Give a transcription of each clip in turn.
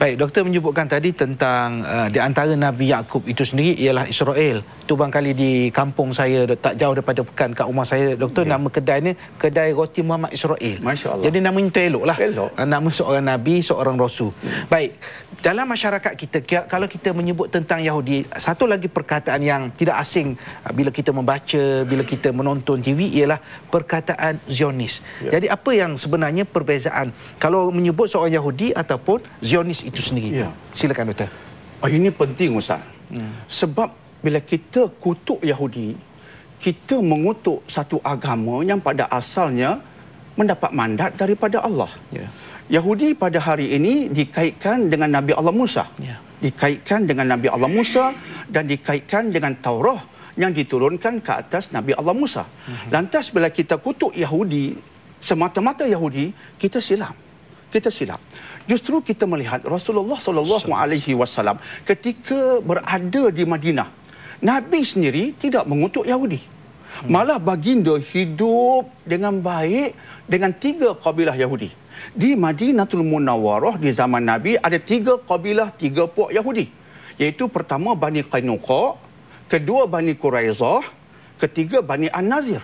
Baik, doktor menyebutkan tadi tentang di antara Nabi Yaqub itu sendiri ialah Israel. Itu barangkali di kampung saya tak jauh daripada Pekan kat rumah saya, doktor, nama kedai ni kedai roti Muhammad Israel. Masya Allah. Jadi namanya tu eloklah. Elok. Nama seorang nabi, seorang rasul. Baik, dalam masyarakat kita kalau kita menyebut tentang Yahudi, satu lagi perkataan yang tidak asing bila kita membaca, bila kita menonton TV ialah perkataan Zionis. Jadi apa yang sebenarnya perbezaan kalau menyebut seorang Yahudi ataupun Zionis itu sendiri? Silakan doktor. Ini penting, Ustaz. Sebab bila kita kutuk Yahudi, kita mengutuk satu agama yang pada asalnya mendapat mandat daripada Allah. Yahudi pada hari ini dikaitkan dengan Nabi Allah Musa. Dikaitkan dengan Nabi Allah Musa dan dikaitkan dengan Taurah yang diturunkan ke atas Nabi Allah Musa. Lantas bila kita kutuk Yahudi, semata-mata Yahudi, kita silap. Kita silap. Justru kita melihat Rasulullah SAW ketika berada di Madinah, Nabi sendiri tidak mengutuk Yahudi. Malah baginda hidup dengan baik dengan 3 kabilah Yahudi. Di Madinatul Munawwarah di zaman Nabi ada 3 kabilah, 3 puak Yahudi. Iaitu pertama Bani Qainuqa, kedua Bani Quraizah, ketiga Bani An-Nazir.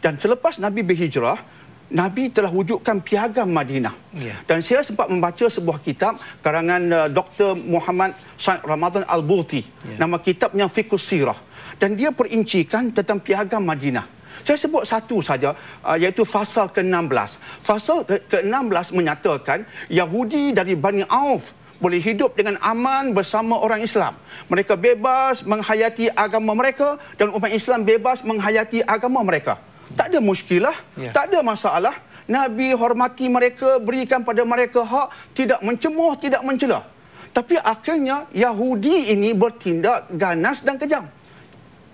Dan selepas Nabi berhijrah, Nabi telah wujudkan piagam Madinah. Dan saya sempat membaca sebuah kitab karangan Dr. Muhammad Said Ramadan Al-Buti. Nama kitabnya Fiqh Sirah. Dan dia perincikan tentang piagam Madinah. Saya sebut satu saja, iaitu fasal ke-16. Fasal ke-16 menyatakan Yahudi dari Bani Auf boleh hidup dengan aman bersama orang Islam. Mereka bebas menghayati agama mereka dan umat Islam bebas menghayati agama mereka. Tak ada muskilah, tak ada masalah. Nabi hormati mereka, berikan pada mereka hak, tidak mencemuh, tidak mencela. Tapi akhirnya Yahudi ini bertindak ganas dan kejam.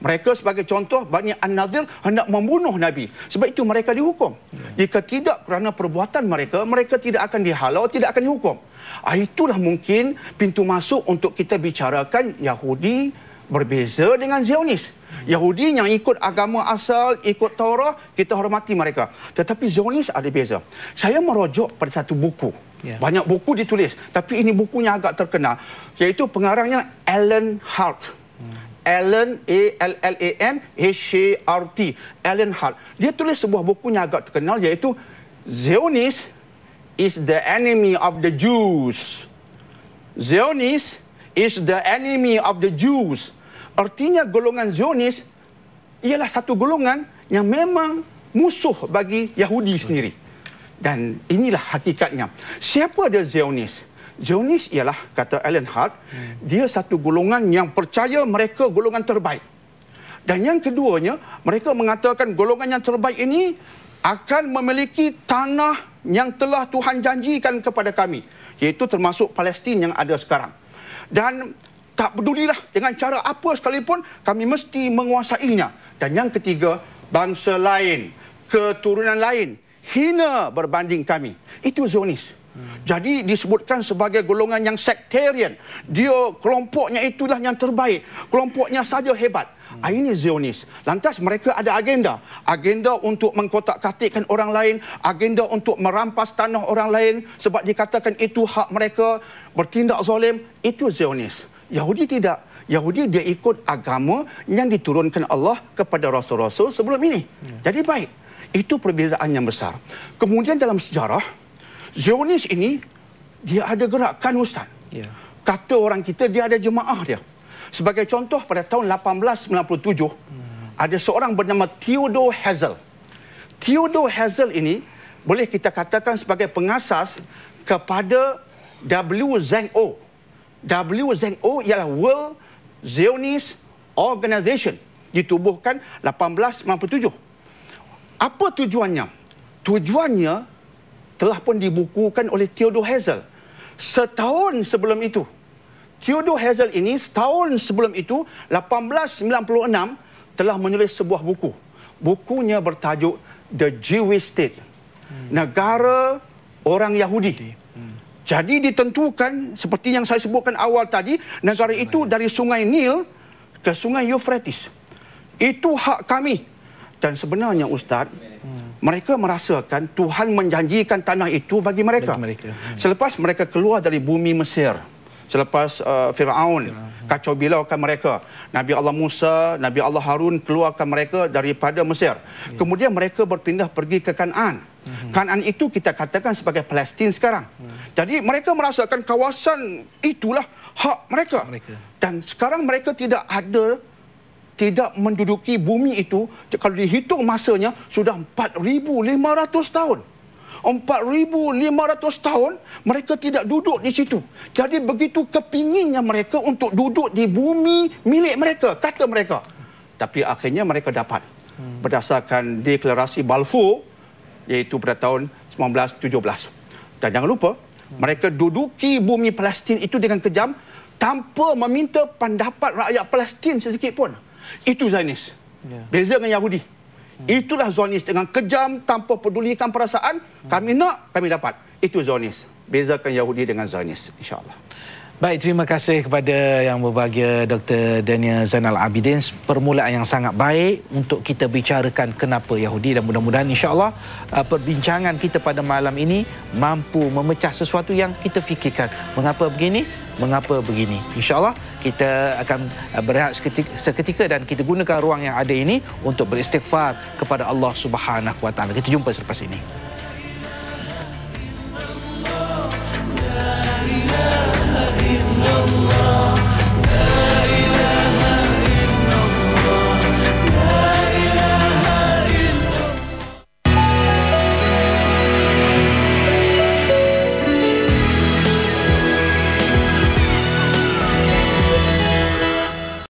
Mereka sebagai contoh, Bani An-Nazir hendak membunuh Nabi. Sebab itu mereka dihukum. Jika tidak kerana perbuatan mereka, mereka tidak akan dihalau, tidak akan dihukum. Itulah mungkin pintu masuk untuk kita bicarakan Yahudi berbeza dengan Zionis. Yahudi yang ikut agama asal, ikut Taurah, kita hormati mereka. Tetapi Zionis ada beza. Saya merujuk pada satu buku. Banyak buku ditulis, tapi ini bukunya agak terkenal, iaitu pengarangnya Alan Hart. Alan, A-L-L-A-N, H-A-R-T. Alan Hart. Dia tulis sebuah bukunya agak terkenal, iaitu Zionis is the enemy of the Jews. Zionis is the enemy of the Jews. Artinya golongan Zionis ialah satu golongan yang memang musuh bagi Yahudi sendiri. Dan inilah hakikatnya. Siapa dia Zionis? Zionis ialah, kata Alan Hart, dia satu golongan yang percaya mereka golongan terbaik. Dan yang keduanya, mereka mengatakan golongan yang terbaik ini akan memiliki tanah yang telah Tuhan janjikan kepada kami, iaitu termasuk Palestin yang ada sekarang. Dan tak pedulilah dengan cara apa sekalipun, kami mesti menguasainya. Dan yang ketiga, bangsa lain, keturunan lain, hina berbanding kami. Itu Zionis. Jadi disebutkan sebagai golongan yang sectarian. Dia kelompoknya itulah yang terbaik. Kelompoknya saja hebat. Ini Zionis. Lantas mereka ada agenda. Agenda untuk mengkotak-katikkan orang lain. Agenda untuk merampas tanah orang lain. Sebab dikatakan itu hak mereka. Bertindak zalim. Itu Zionis. Yahudi tidak. Yahudi dia ikut agama yang diturunkan Allah kepada Rasul-Rasul sebelum ini. Jadi baik. Itu perbezaan yang besar. Kemudian dalam sejarah, Zionis ini, dia ada gerakan, Ustaz. Kata orang kita, dia ada jemaah dia. Sebagai contoh, pada tahun 1897, ada seorang bernama Theodor Herzl. Theodor Herzl ini, boleh kita katakan sebagai pengasas kepada WZO. WZO ialah World Zionist Organization. Ditubuhkan 1897. Apa tujuannya? Tujuannya telah pun dibukukan oleh Theodor Herzl. Setahun sebelum itu, Theodor Herzl ini setahun sebelum itu, 1896, telah menulis sebuah buku. Bukunya bertajuk The Jewish State. Negara orang Yahudi. Jadi ditentukan, seperti yang saya sebutkan awal tadi, negara itu dari sungai Nil ke sungai Euphrates. Itu hak kami. Dan sebenarnya, Ustaz, mereka merasakan Tuhan menjanjikan tanah itu bagi mereka. Selepas mereka keluar dari bumi Mesir, selepas Firaun kacau bilaukan mereka, Nabi Allah Musa, Nabi Allah Harun keluarkan mereka daripada Mesir. Kemudian mereka berpindah pergi ke Kanaan. Kanaan itu kita katakan sebagai Palestin sekarang. Jadi mereka merasakan kawasan itulah hak mereka. Dan sekarang mereka tidak menduduki bumi itu. Kalau dihitung masanya sudah 4,500 tahun. 4,500 tahun mereka tidak duduk di situ. Jadi begitu kepinginnya mereka untuk duduk di bumi milik mereka, kata mereka. Tapi akhirnya mereka dapat berdasarkan deklarasi Balfour, iaitu pada tahun 1917. Dan jangan lupa, mereka duduki bumi Palestin itu dengan kejam tanpa meminta pendapat rakyat Palestin sedikit pun. Itu Zionis. Beza dengan Yahudi. Itulah Zionis, dengan kejam tanpa pedulikan perasaan. Kami nak, kami dapat. Itu Zionis. Bezakan Yahudi dengan Zionis, insya-Allah. Baik, terima kasih kepada Yang Berbahagia Dr. Daniel Zainal Abidin. Permulaan yang sangat baik untuk kita bicarakan kenapa Yahudi, dan mudah-mudahan insya-Allah perbincangan kita pada malam ini mampu memecah sesuatu yang kita fikirkan. Mengapa begini? Mengapa begini? InsyaAllah kita akan berehat seketika dan kita gunakan ruang yang ada ini untuk beristighfar kepada Allah Subhanahu Wa Taala. Kita jumpa selepas ini.